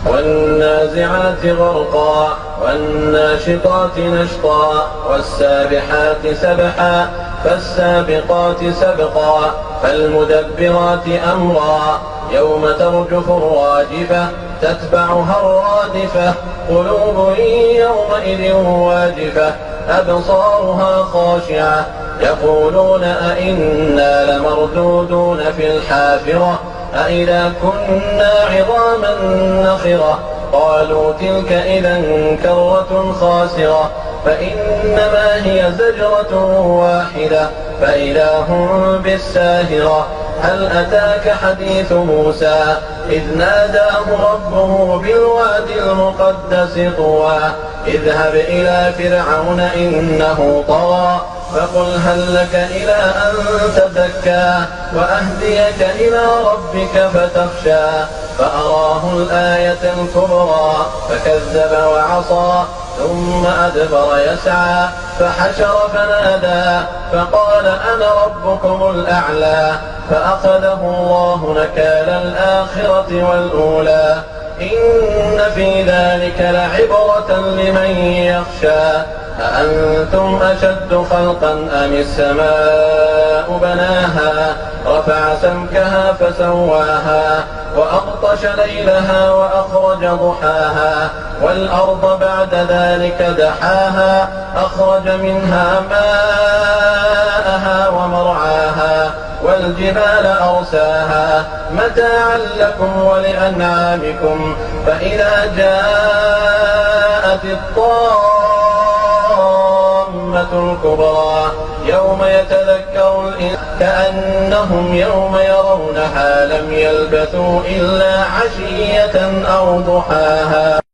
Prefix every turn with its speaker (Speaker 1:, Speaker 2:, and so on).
Speaker 1: والنازعات غرقا والناشطات نشطا والسابحات سبحا فالسابقات سبقا فالمدبرات أمرا يوم ترجف الراجفة تتبعها الرادفة قلوب يومئذ واجفة أبصارها خاشعة يقولون أئنا لمردودون في الحافرة أئذا كنا عظاما نخرة قالوا تلك إذا كرة خاسرة فإنما هي زجرة واحدة فإذا هم بالساهرة هل أتاك حديث موسى إذ ناداه ربه بالوادي المقدس طوى اذهب إلى فرعون إنه طغى فقل هل لك إلى أن تزكى وأهديك إلى ربك فتخشى فأراه الآية الكبرى فكذب وعصى ثم أدبر يسعى فحشر فنادى فقال أنا ربكم الأعلى فأخذه الله نكال الآخرة والأولى إن في ذلك لعبرة لمن يخشى أأنتم أشد خلقا أم السماء بناها رفع سمكها فسواها وأغطش ليلها وأخرج ضحاها والأرض بعد ذلك دحاها أخرج منها ماءها ومرعاها والجبال أرساها متاعا لكم ولأنعامكم فإذا جاءت الطامة الكبرى يوم يتذكر الإنسان كأنهم يوم يرونها لم يلبثوا إلا عشية أو ضحاها.